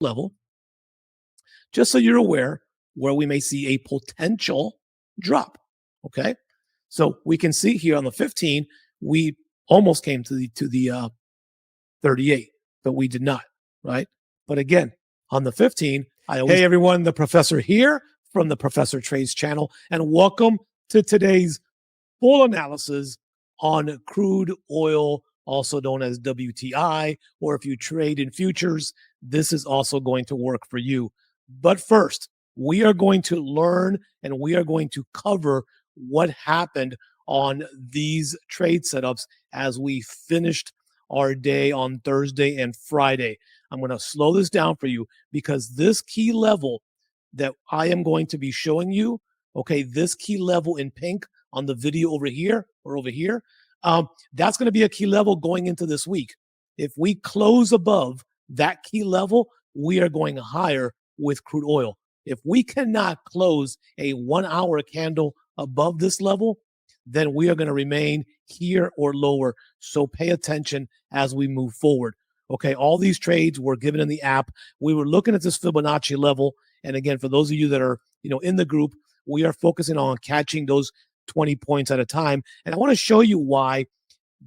level, just so you're aware where we may see a potential drop. Okay, so we can see here on the 15, we almost came to the 38, but we did not, right? But again, on the 15, hey everyone, the professor here from the Professor Trades channel, and welcome to today's full analysis on crude oil, also known as WTI, or if you trade in futures, this is also going to work for you. But first, we are going to learn and we are going to cover what happened on these trade setups as we finished our day on Thursday and Friday. I'm going to slow this down for you because this key level that I am going to be showing you, okay, this key level in pink on the video over here or over here, that's going to be a key level going into this week. If we close above that key level, we are going higher with crude oil. If we cannot close a 1 hour candle above this level, then we are going to remain here or lower. So pay attention as we move forward. Okay, all these trades were given in the app. We were looking at this Fibonacci level. And again, for those of you that are, in the group, we are focusing on catching those 20 points at a time. And I want to show you why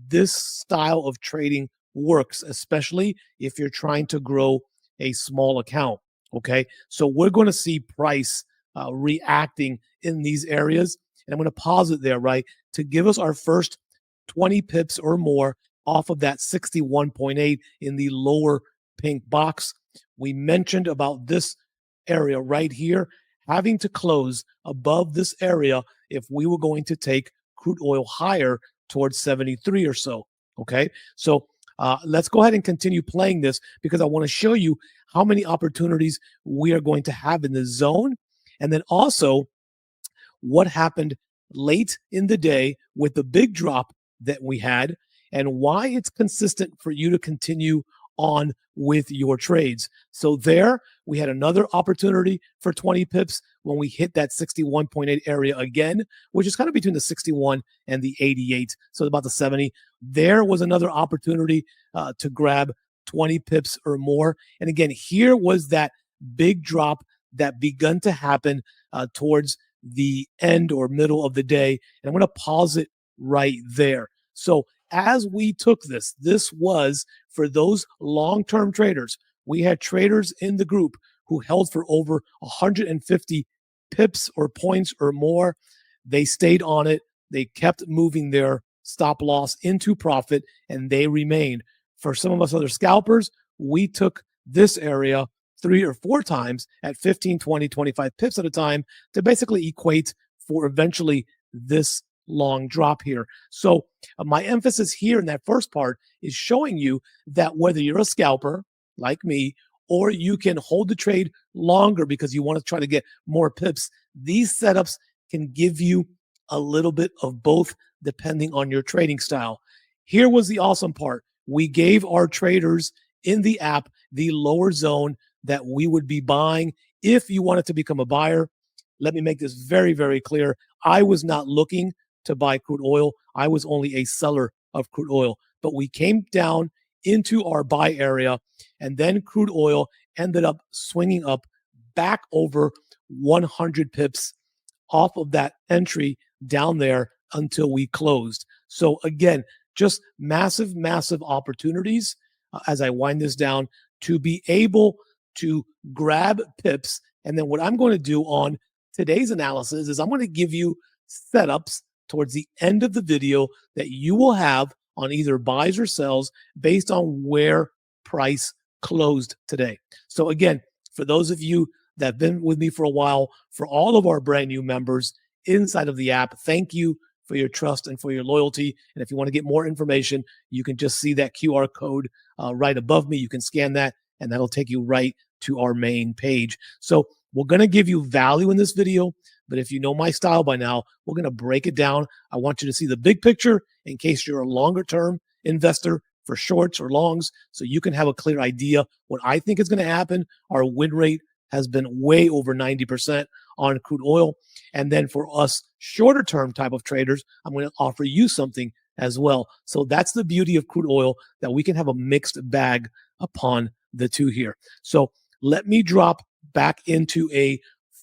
this style of trading works, especially if you're trying to grow a small account. Okay, so we're going to see price reacting in these areas. And I'm going to pause it there, right, to give us our first 20 pips or more off of that 61.8 in the lower pink box. We mentioned about this area right here having to close above this area if we were going to take crude oil higher towards 73 or so. Okay, so let's go ahead and continue playing this because I want to show you how many opportunities we are going to have in the zone, and then also what happened late in the day with the big drop that we had and why it's consistent for you to continue on with your trades. So there we had another opportunity for 20 pips when we hit that 61.8 area again, which is kind of between the 61 and the 88, so about the 70. There was another opportunity to grab 20 pips or more. And again, here was that big drop that begun to happen towards the end or middle of the day. And I'm going to pause it right there. So as we took this was for those long-term traders. We had traders in the group who held for over 150 pips or points or more. They stayed on it. They kept moving their stop loss into profit, and they remained. For some of us other scalpers, we took this area 3 or 4 times at 15, 20, 25 pips at a time to basically equate for eventually this long drop here. So my emphasis here in that first part is showing you that whether you're a scalper like me, or you can hold the trade longer because you want to try to get more pips, these setups can give you a little bit of both depending on your trading style. Here was the awesome part. We gave our traders in the app the lower zone that we would be buying if you wanted to become a buyer. Let me make this very, very clear. I was not looking to buy crude oil. I was only a seller of crude oil. But we came down into our buy area, and then crude oil ended up swinging up back over 100 pips off of that entry down there until we closed. So again, just massive, massive opportunities as I wind this down to be able to grab pips. And then what I'm going to do on today's analysis is I'm going to give you setups towards the end of the video that you will have on either buys or sells based on where price closed today. So again, for those of you that have been with me for a while, for all of our brand new members inside of the app, thank you for your trust and for your loyalty. And if you want to get more information, you can just see that QR code right above me. You can scan that, and that'll take you right to our main page. So we're going to give you value in this video, but if you know my style by now, we're going to break it down. I want you to see the big picture in case you're a longer term investor for shorts or longs, so you can have a clear idea what I think is going to happen. Our win rate has been way over 90% on crude oil. And then for us shorter term type of traders, I'm going to offer you something as well. So that's the beauty of crude oil, that we can have a mixed bag upon the two here. So let me drop back into a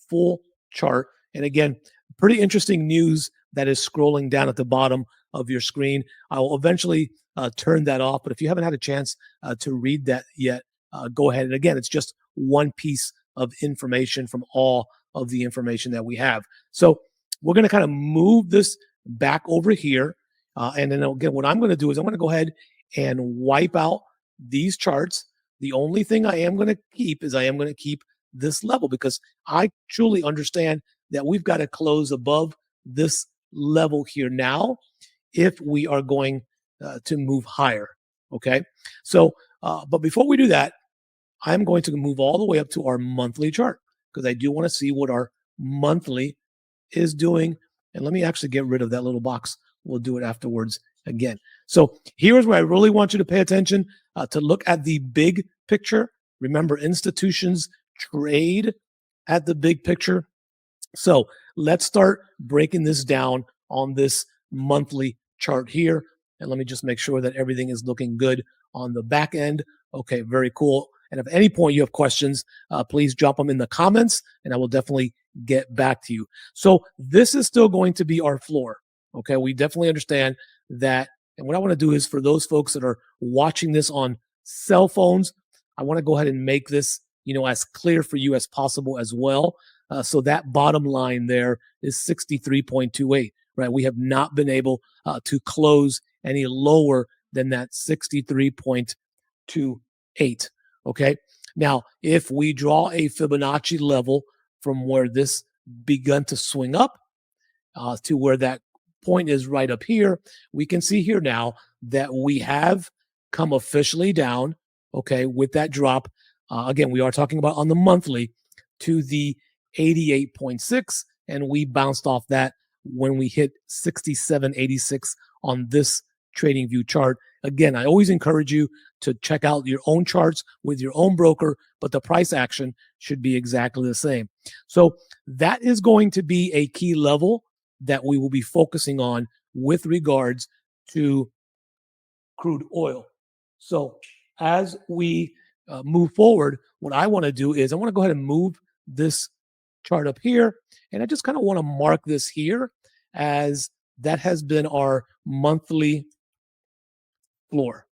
full chart. And again, pretty interesting news that is scrolling down at the bottom of your screen. I will eventually turn that off, but if you haven't had a chance to read that yet, go ahead. And again, it's just one piece of information from all of the information that we have. So we're going to kind of move this back over here. And then again, what I'm going to do is I'm going to go ahead and wipe out these charts. The only thing I am going to keep is I am going to keep this level, because I truly understand that we've got to close above this level here now if we are going to move higher. Okay. So, but before we do that, I'm going to move all the way up to our monthly chart, because I do want to see what our monthly is doing. And let me actually get rid of that little box. We'll do it afterwards again. So here's where I really want you to pay attention to look at the big picture. Remember, institutions trade at the big picture. So let's start breaking this down on this monthly chart here. And let me just make sure that everything is looking good on the back end. Okay, very cool. And if at any point you have questions, please drop them in the comments and I will definitely get back to you. So this is still going to be our floor. Okay, we definitely understand that. And what I want to do is, for those folks that are watching this on cell phones, I want to go ahead and make this, as clear for you as possible as well. So that bottom line there is 63.28, right? We have not been able to close any lower than that 63.28. Okay. Now, if we draw a Fibonacci level from where this begun to swing up to where that point is right up here, we can see here now that we have come officially down, okay, with that drop. Again, we are talking about on the monthly to the 88.6, and we bounced off that when we hit 67.86 on this trading view chart. Again, I always encourage you to check out your own charts with your own broker, but the price action should be exactly the same. So that is going to be a key level that we will be focusing on with regards to crude oil. So as we move forward, what I want to do is I want to go ahead and move this chart up here, and I just kind of want to mark this here as that has been our monthly floor.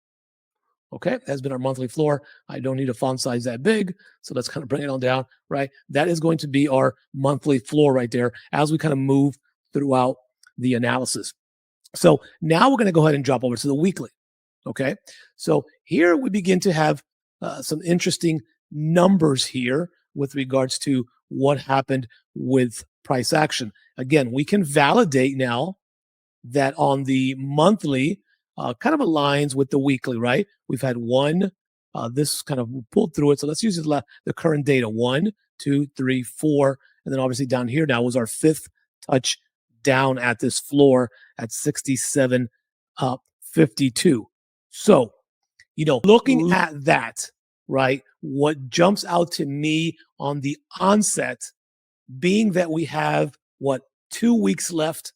Okay, that has been our monthly floor. I don't need a font size that big, so let's kind of bring it on down, right? That is going to be our monthly floor right there as we kind of move throughout the analysis. So now we're going to go ahead and drop over to the weekly. Okay, so here we begin to have some interesting numbers here with regards to what happened with price action. Again, we can validate now that on the monthly kind of aligns with the weekly, right? We've had one, this kind of pulled through it. So let's use the current data: 1, 2, 3, 4. And then obviously down here now was our fifth touch down at this floor at 67.52. So, looking at that, right, what jumps out to me on the onset being that we have 2 weeks left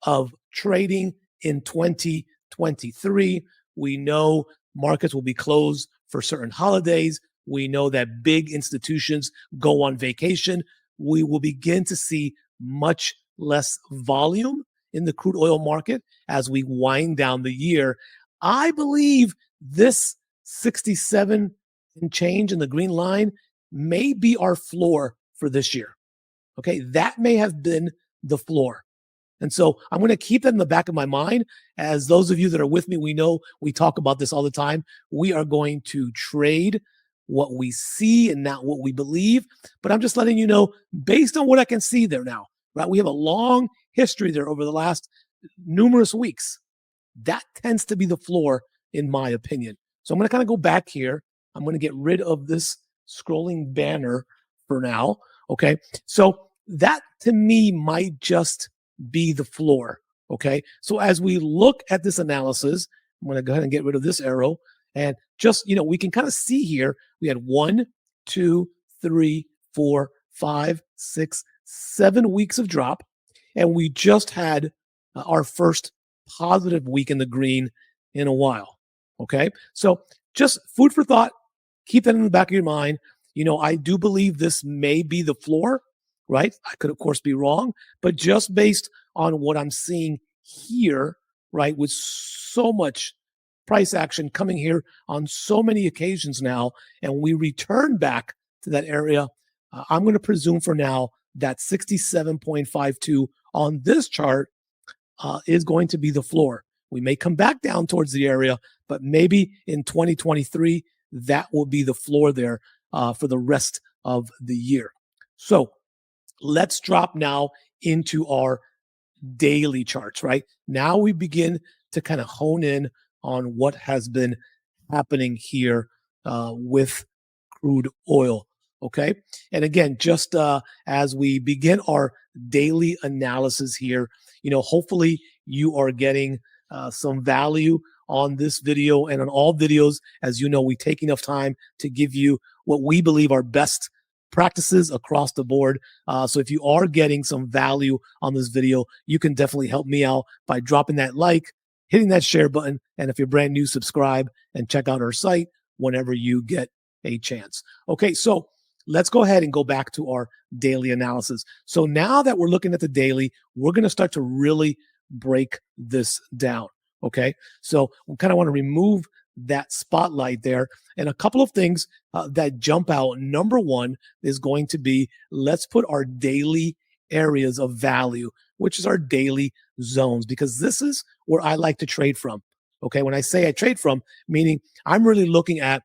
of trading in 2023. We know markets will be closed for certain holidays. We know that big institutions go on vacation. We will begin to see much less volume in the crude oil market as we wind down the year. I believe this 67 and change in the green line may be our floor for this year. Okay, that may have been the floor. And so I'm going to keep that in the back of my mind. As those of you that are with me, we know we talk about this all the time. We are going to trade what we see and not what we believe. But I'm just letting you know, based on what I can see there now, right? We have a long history there over the last numerous weeks. That tends to be the floor, in my opinion. So I'm going to kind of go back here. I'm going to get rid of this scrolling banner for now. Okay. So that to me might just be the floor. Okay. So as we look at this analysis, I'm going to go ahead and get rid of this arrow. And just, we can kind of see here, we had 1, 2, 3, 4, 5, 6, 7 weeks of drop. And we just had our first positive week in the green in a while. Okay. So just food for thought. Keep that in the back of your mind. I do believe this may be the floor, right? I could, of course, be wrong, but just based on what I'm seeing here, right, with so much price action coming here on so many occasions now, and we return back to that area, I'm going to presume for now that 67.52 on this chart is going to be the floor. We may come back down towards the area, but maybe in 2023, that will be the floor there for the rest of the year. So let's drop now into our daily charts, right? Now we begin to kind of hone in on what has been happening here with crude oil. Okay. And again, just as we begin our daily analysis here, hopefully you are getting some value on this video and on all videos. As you know, we take enough time to give you what we believe are best practices across the board. So if you are getting some value on this video, you can definitely help me out by dropping that like, hitting that share button, and if you're brand new, subscribe and check out our site whenever you get a chance. Okay, so let's go ahead and go back to our daily analysis. So now that we're looking at the daily, we're going to start to really break this down. Okay, so we kind of want to remove that spotlight there. And a couple of things that jump out. Number one is going to be, let's put our daily areas of value, which is our daily zones, because this is where I like to trade from. Okay, when I say I trade from, meaning I'm really looking at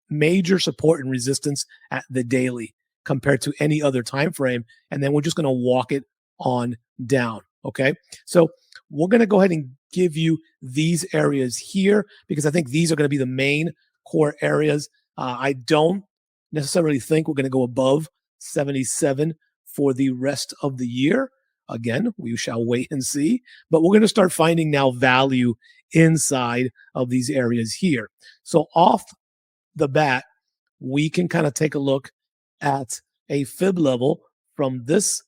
major support and resistance at the daily compared to any other time frame, and then we're just going to walk it on down. Okay, so we're going to go ahead and give you these areas here because I think these are going to be the main core areas. I don't necessarily think we're going to go above 77 for the rest of the year. Again, we shall wait and see, but we're going to start finding now value inside of these areas here. So off the bat, we can kind of take a look at a fib level from this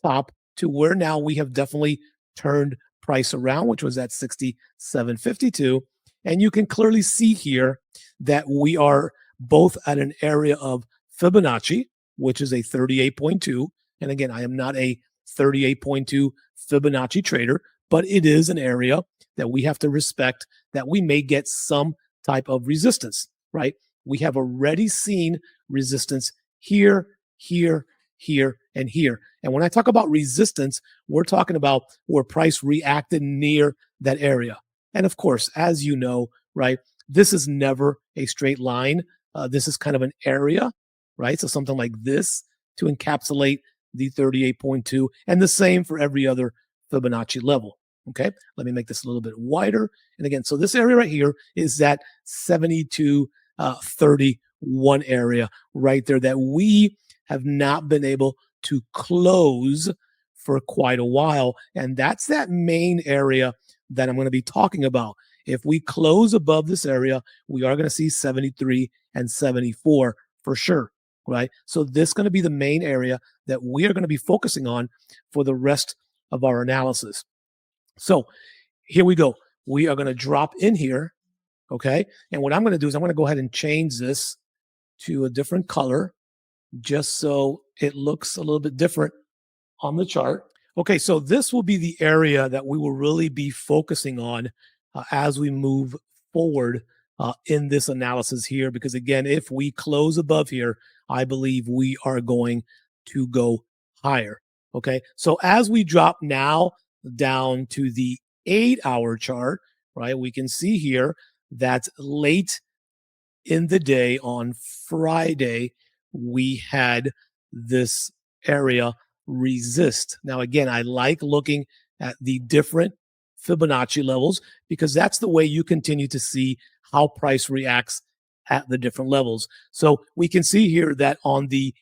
top to where now we have definitely turned price around, which was at 67.52. And you can clearly see here that we are both at an area of Fibonacci, which is a 38.2. And again, I am not a 38.2 Fibonacci trader, but it is an area that we have to respect that we may get some type of resistance, right? We have already seen resistance here, here, here, and here. And when I talk about resistance, we're talking about where price reacted near that area. And of course, as you know, right, this is never a straight line. This is kind of an area, right? So something like this to encapsulate the 38.2, and the same for every other Fibonacci level. Okay, let me make this a little bit wider. And again, so this area right here is that 72.31 area right there that we have not been able to close for quite a while. And that's that main area that I'm going to be talking about. If we close above this area, we are going to see 73 and 74 for sure, right? So this is going to be the main area that we are going to be focusing on for the rest of our analysis. So here we go. We are going to drop in here, okay? And what I'm going to do is I'm going to go ahead and change this to a different color just so it looks a little bit different on the chart. Okay, so this will be the area that we will really be focusing on as we move forward in this analysis here, because again, if we close above here, I believe we are going to go higher. Okay, so as we drop now down to the 8-hour chart, right, we can see here that late in the day on Friday, we had this area resist. Now, again, I like looking at the different Fibonacci levels because that's the way you continue to see how price reacts at the different levels. So we can see here that on the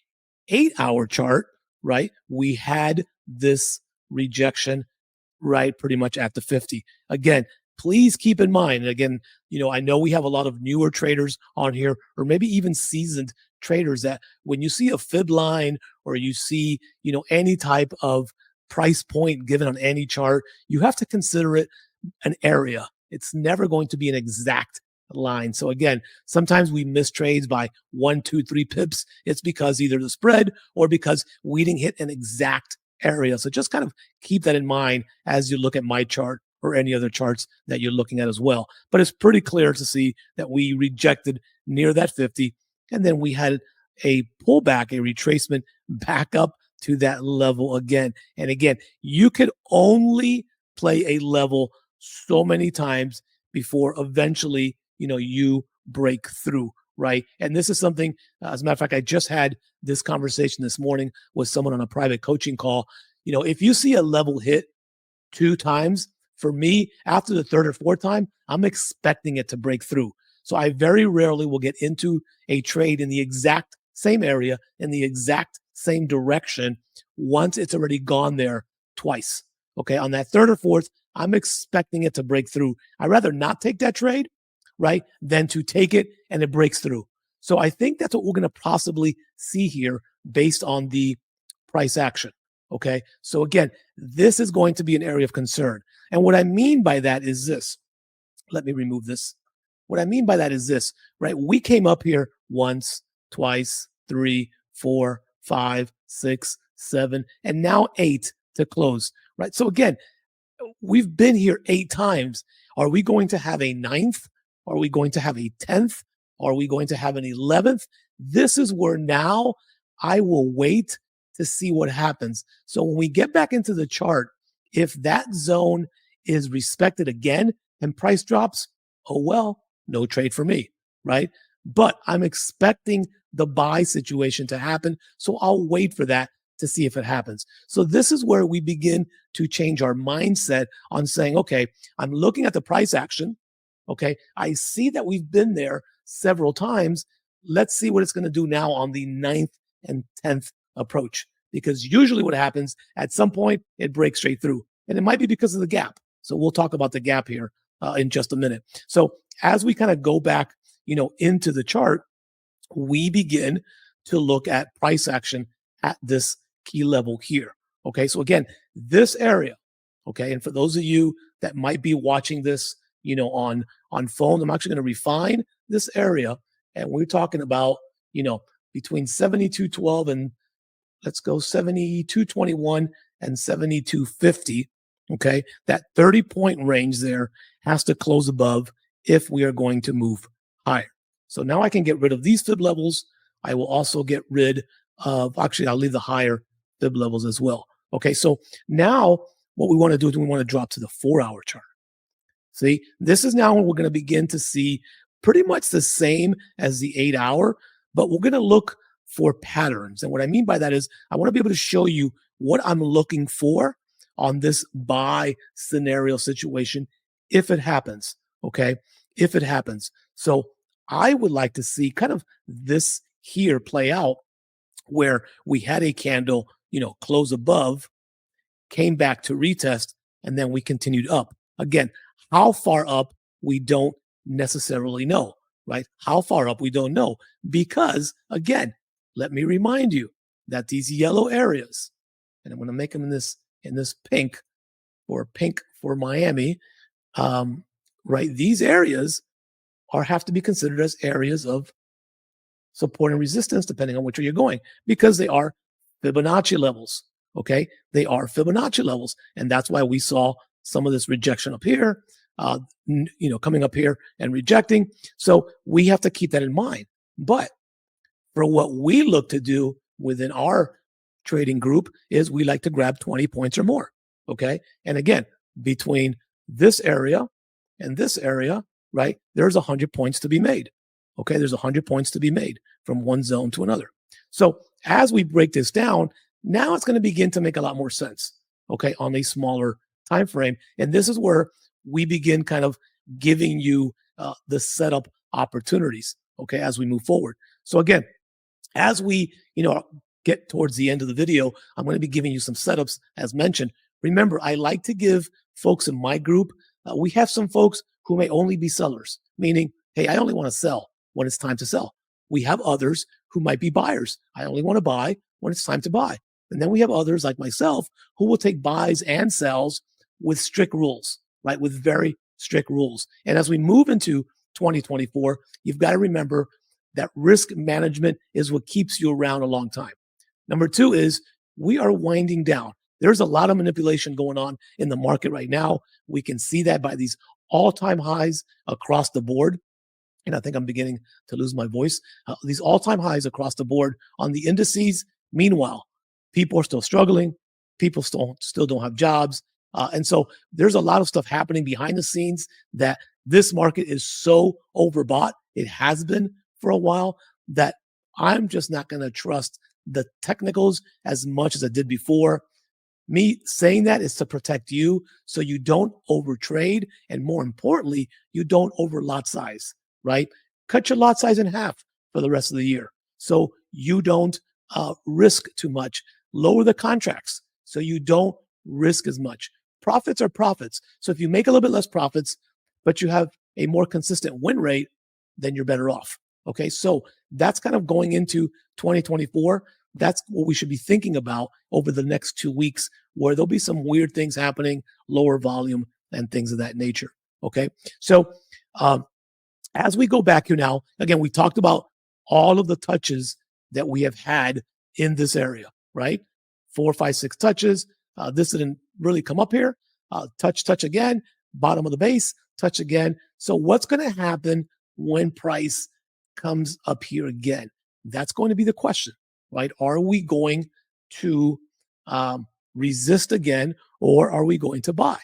8-hour chart, right, we had this rejection right pretty much at the 50. Again, please keep in mind, and again, I know we have a lot of newer traders on here, or maybe even seasoned traders, that when you see a fib line or you see, any type of price point given on any chart, you have to consider it an area. It's never going to be an exact line. So again, sometimes we miss trades by 1, 2, 3 pips. It's because either the spread or because we didn't hit an exact area. So just kind of keep that in mind as you look at my chart or any other charts that you're looking at as well. But it's pretty clear to see that we rejected near that 50, and then we had a pullback, a retracement back up to that level again. And again, you could only play a level so many times before eventually, you break through, right? And this is something, as a matter of fact, I just had this conversation this morning with someone on a private coaching call. If you see a level hit 2 times, for me, after the third or fourth time, I'm expecting it to break through. So I very rarely will get into a trade in the exact same area, in the exact same direction, once it's already gone there twice. Okay. On that third or fourth, I'm expecting it to break through. I'd rather not take that trade, right, than to take it and it breaks through. So I think that's what we're going to possibly see here based on the price action. Okay. So again, this is going to be an area of concern. And what I mean by that is this. Let me remove this. What I mean by that is this, right? We came up here once, twice, 3, 4, 5, 6, 7, and now 8 to close, right? So again, we've been here 8 times. Are we going to have a ninth? Are we going to have a 10th? Are we going to have an 11th? This is where now I will wait to see what happens. So when we get back into the chart, if that zone is respected again and price drops, oh well, no trade for me, right? But I'm expecting the buy situation to happen. So I'll wait for that to see if it happens. So this is where we begin to change our mindset on saying, okay, I'm looking at the price action. Okay, I see that we've been there several times. Let's see what it's going to do now on the 9th and 10th approach. Because usually what happens at some point, it breaks straight through. And it might be because of the gap. So we'll talk about the gap here in just a minute. So as we kind of go back, into the chart, we begin to look at price action at this key level here. Okay, so again, this area, okay, and for those of you that might be watching this, on phone, I'm actually going to refine this area, and we're talking about, between 72.12 and let's go 72.21 and 72.50. Okay, that 30-point range there has to close above if we are going to move higher. So now I can get rid of these fib levels. I will also get rid of, actually, I'll leave the higher fib levels as well. Okay, so now what we want to do is we want to drop to the 4-hour chart. See, this is now when we're going to begin to see pretty much the same as the 8-hour, but we're going to look for patterns. And what I mean by that is I want to be able to show you what I'm looking for on this buy scenario situation if it happens. Okay, if it happens. So I would like to see kind of this here play out where we had a candle, close above, came back to retest, and then we continued up. Again, how far up we don't necessarily know, right? How far up we don't know because, again, let me remind you that these yellow areas, and I'm going to make them in this pink for Miami, right? These areas have to be considered as areas of support and resistance, depending on which way you're going, because they are Fibonacci levels. Okay, they are Fibonacci levels, and that's why we saw some of this rejection up here, coming up here and rejecting. So we have to keep that in mind. But for what we look to do within our trading group is we like to grab 20 points or more. Okay, and again, between this area and this area, right, there's 100 points to be made. Okay, there's 100 points to be made from one zone to another. So as we break this down, now it's going to begin to make a lot more sense, okay, on a smaller time frame. And this is where we begin kind of giving you the setup opportunities, okay, as we move forward. So again, as we, get towards the end of the video, I'm going to be giving you some setups as mentioned. Remember, I like to give folks in my group, we have some folks who may only be sellers, meaning, hey, I only want to sell when it's time to sell. We have others who might be buyers. I only want to buy when it's time to buy. And then we have others like myself who will take buys and sells with strict rules, right? With very strict rules. And as we move into 2024, you've got to remember that risk management is what keeps you around a long time. Number two is we are winding down. There's a lot of manipulation going on in the market right now. We can see that by these all-time highs across the board. And I think I'm beginning to lose my voice. These all-time highs across the board on the indices. Meanwhile, people are still struggling. People still don't have jobs. And so there's a lot of stuff happening behind the scenes that this market is so overbought. It has been for a while that I'm just not going to trust the technicals as much as I did before. Me saying that is to protect you so you don't overtrade. And more importantly, you don't over lot size, right? Cut your lot size in half for the rest of the year so you don't risk too much. Lower the contracts so you don't risk as much. Profits are profits. So if you make a little bit less profits, but you have a more consistent win rate, then you're better off. Okay, so that's kind of going into 2024. That's what we should be thinking about over the next 2 weeks, where there'll be some weird things happening, lower volume and things of that nature. Okay, so as we go back here now, again, we talked about all of the touches that we have had in this area, right? 4, 5, 6 touches. This didn't really come up here. Touch again, bottom of the base, touch again. So what's going to happen when price comes up here again? That's going to be the question, right? Are we going to resist again, or are we going to buy?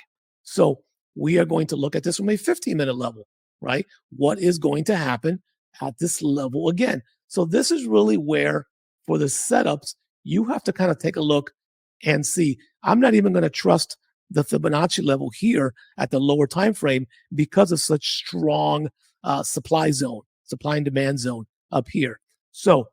So we are going to look at this from a 15-minute level, right? What is going to happen at this level again? So this is really where, for the setups, you have to kind of take a look and see. I'm not even going to trust the Fibonacci level here at the lower time frame because of such strong supply and demand zone up here. So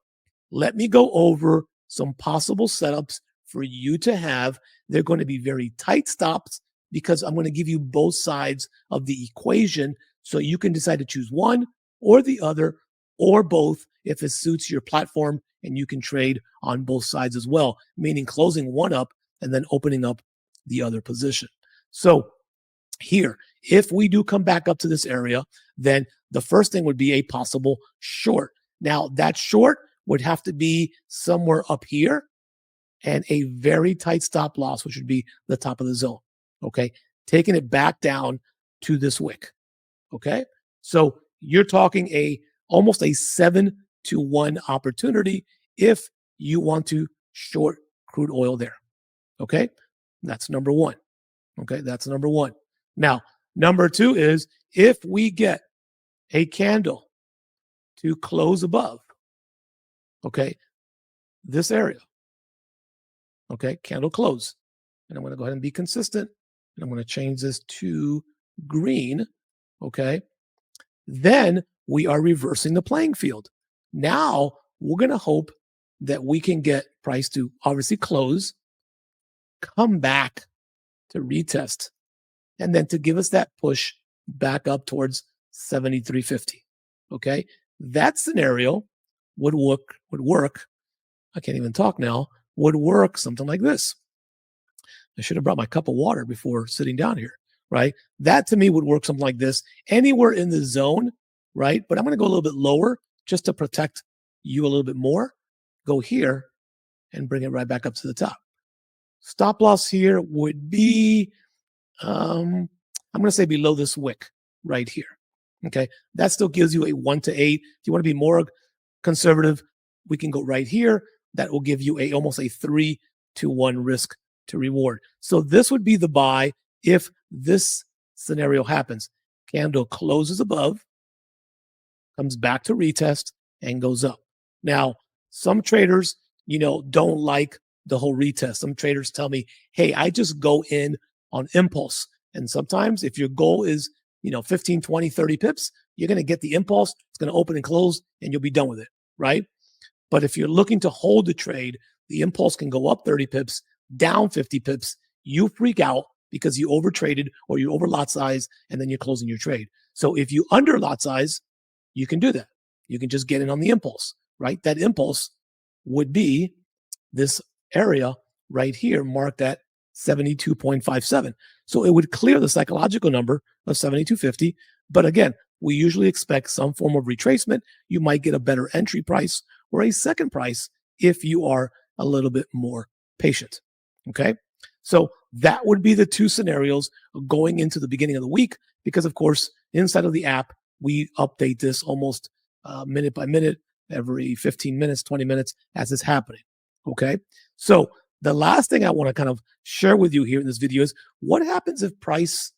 let me go over some possible setups for you to have. They're going to be very tight stops because I'm going to give you both sides of the equation so you can decide to choose one or the other or both if it suits your platform, and you can trade on both sides as well, meaning closing one up and then opening up the other position. So here, if we do come back up to this area, then the first thing would be a possible short. Now, that short would have to be somewhere up here and a very tight stop loss, which would be the top of the zone, okay? Taking it back down to this wick, okay? So you're talking almost a 7-to-1 opportunity if you want to short crude oil there, okay? That's number one, okay? That's number one. Now, number two is if we get a candle to close above, okay, this area, okay, candle close. And I'm going to go ahead and be consistent. And I'm going to change this to green, okay? Then we are reversing the playing field. Now we're going to hope that we can get price to obviously close, come back to retest, and then to give us that push back up towards 73.50. Okay, that scenario would work. I can't even talk now. Would work something like this. I should have brought my cup of water before sitting down here, right? That to me would work something like this, anywhere in the zone, right? But I'm going to go a little bit lower just to protect you a little bit more. Go here and bring it right back up to the top. Stop loss here would be, I'm going to say below this wick right here. Okay, that still gives you a 1 to 8. If you want to be more conservative, we can go right here. That will give you almost a 3-to-1 risk to reward. So this would be the buy if this scenario happens. Candle closes above, comes back to retest, and goes up. Now, some traders, don't like the whole retest. Some traders tell me, hey, I just go in on impulse. And sometimes if your goal is 15, 20, 30 pips, you're going to get the impulse. It's going to open and close, and you'll be done with it, right? But if you're looking to hold the trade, the impulse can go up 30 pips, down 50 pips. You freak out because you overtraded or you over lot size, and then you're closing your trade. So if you under lot size, you can do that. You can just get in on the impulse, right? That impulse would be this area right here marked at 72.57. So it would clear the psychological number of 72.50. But again, we usually expect some form of retracement. You might get a better entry price or a second price if you are a little bit more patient. Okay. So that would be the two scenarios going into the beginning of the week, because of course, inside of the app, we update this almost minute by minute, every 15 minutes, 20 minutes as it's happening. Okay. So the last thing I want to kind of share with you here in this video is what happens if price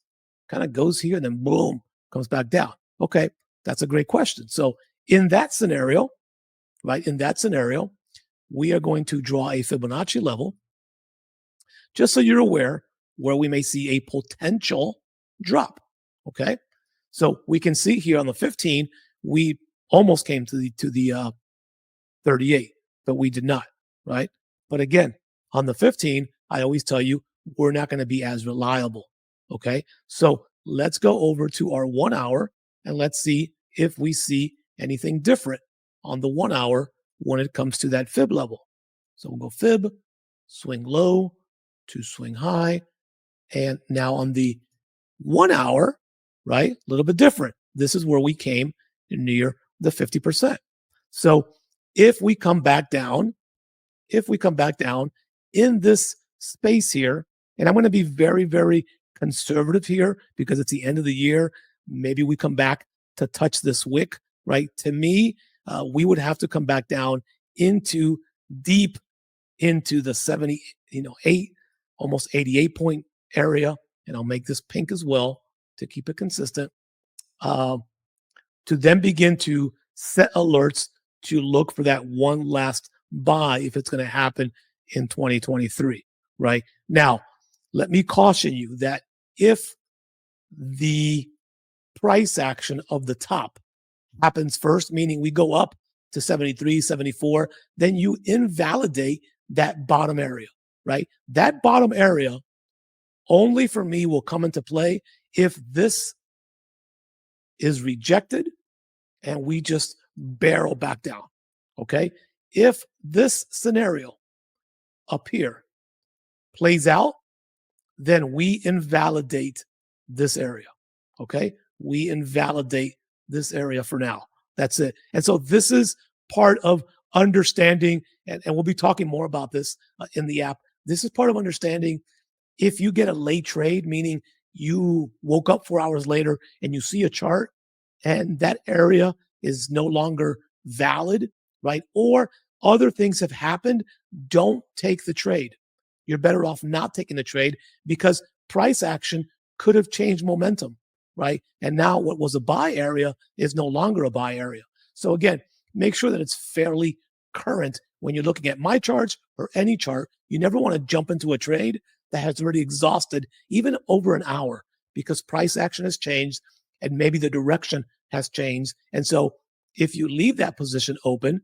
kind of goes here and then boom, comes back down. Okay. That's a great question. So in that scenario, right, in that scenario, we are going to draw a Fibonacci level, just so you're aware where we may see a potential drop. Okay. So we can see here on the 15, we almost came to the 38, but we did not, right? But again, on the 15, I always tell you, we're not going to be as reliable. Okay. So let's go over to our 1 hour and let's see if we see anything different on the 1 hour when it comes to that fib level. So we'll go fib, swing low to swing high. And now on the 1 hour, right? A little bit different. This is where we came near the 50%. So if we come back down in this space here, and I'm going to be very, very conservative here because it's the end of the year, maybe we come back to touch this wick, right? To me, we would have to come back down into deep into the 78, almost 88 point area. And I'll make this pink as well to keep it consistent, to then begin to set alerts to look for that one last buy if it's going to happen in 2023, right? Now, let me caution you that if the price action of the top happens first, meaning we go up to 73, 74, then you invalidate that bottom area, right? That bottom area only for me will come into play if this is rejected and we just barrel back down. Okay. If this scenario up here plays out, then we invalidate this area. Okay. We invalidate this area for now. That's it. And so this is part of understanding, and we'll be talking more about this in the app. This is part of understanding if you get a late trade, meaning you woke up 4 hours later and you see a chart and that area is no longer valid, right? Or other things have happened, don't take the trade. You're better off not taking the trade because price action could have changed momentum, right? And now what was a buy area is no longer a buy area. So again, make sure that it's fairly current when you're looking at my charts or any chart. You never want to jump into a trade that has already exhausted even over an hour because price action has changed and maybe the direction has changed. And so if you leave that position open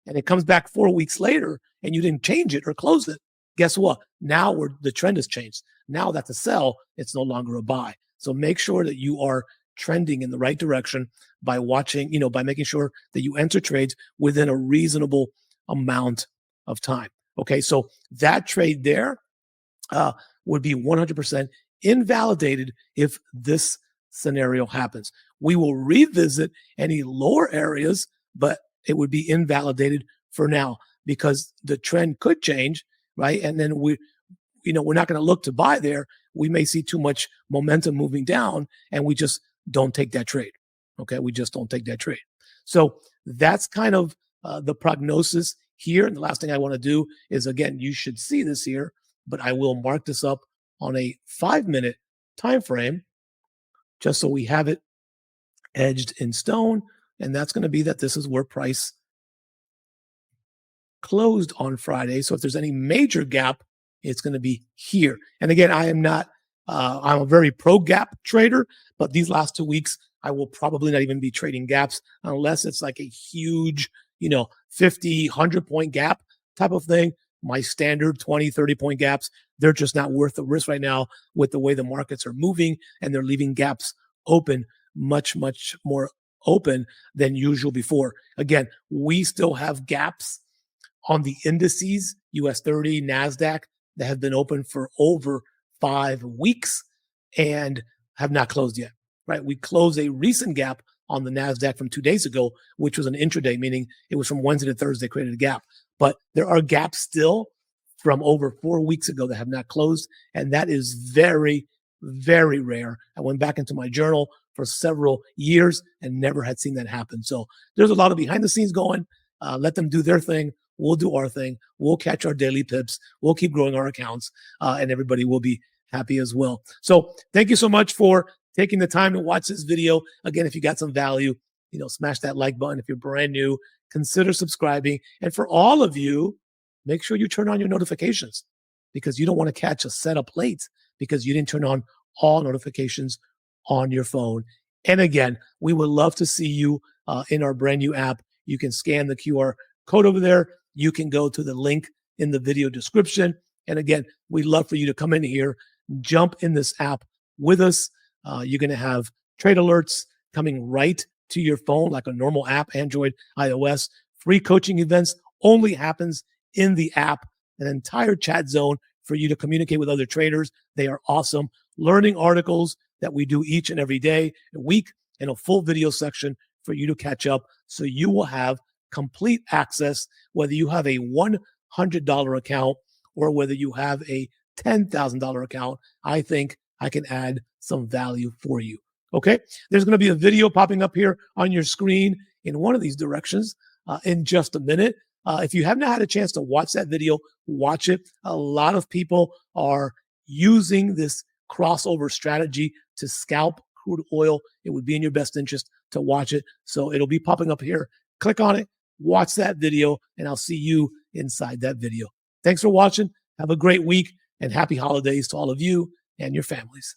and it comes back 4 weeks later and you didn't change it or close it, guess what? Now the trend has changed. Now that's a sell. It's no longer a buy. So make sure that you are trending in the right direction by watching, by making sure that you enter trades within a reasonable amount of time. Okay. So that trade there would be 100% invalidated if this scenario happens. We will revisit any lower areas, but it would be invalidated for now because the trend could change, right? And then we're not going to look to buy there. We may see too much momentum moving down and we just don't take that trade. Okay. We just don't take that trade. So that's kind of the prognosis here. And the last thing I want to do is, again, you should see this here, but I will mark this up on a 5-minute time frame just so we have it edged in stone. And that's going to be that this is where price closed on Friday. So if there's any major gap, it's going to be here. And again, I'm a very pro gap trader, but these last 2 weeks, I will probably not even be trading gaps unless it's like a huge, 50, 100 point gap type of thing. My standard 20, 30 point gaps, they're just not worth the risk right now with the way the markets are moving and they're leaving gaps open, much, much more open than usual before. Again, we still have gaps on the indices, US 30, NASDAQ, that have been open for over 5 weeks and have not closed yet, right? We closed a recent gap on the NASDAQ from 2 days ago, which was an intraday, meaning it was from Wednesday to Thursday, created a gap. But there are gaps still from over 4 weeks ago that have not closed. And that is very, very rare. I went back into my journal for several years and never had seen that happen. So there's a lot of behind the scenes going. Let them do their thing. We'll do our thing. We'll catch our daily pips. We'll keep growing our accounts, and everybody will be happy as well. So thank you so much for taking the time to watch this video. Again, if you got some value, smash that like button. If you're brand new, consider subscribing. And for all of you, make sure you turn on your notifications, because you don't want to catch a setup late because you didn't turn on all notifications on your phone. And again, we would love to see you in our brand new app. You can scan the QR code over there. You can go to the link in the video description. And again, we'd love for you to come in here, jump in this app with us. You're going to have trade alerts coming right to your phone like a normal app, Android, iOS. Free coaching events only happens in the app. An entire chat zone for you to communicate with other traders. They are awesome. Learning articles that we do each and every day, a week, and a full video section for you to catch up. So you will have complete access, whether you have a $100 account or whether you have a $10,000 account. I think I can add some value for you. Okay, there's going to be a video popping up here on your screen in one of these directions in just a minute. If you have not had a chance to watch that video, watch it. A lot of people are using this crossover strategy to scalp crude oil. It would be in your best interest to watch it. So it'll be popping up here. Click on it, watch that video, and I'll see you inside that video. Thanks for watching. Have a great week and happy holidays to all of you and your families.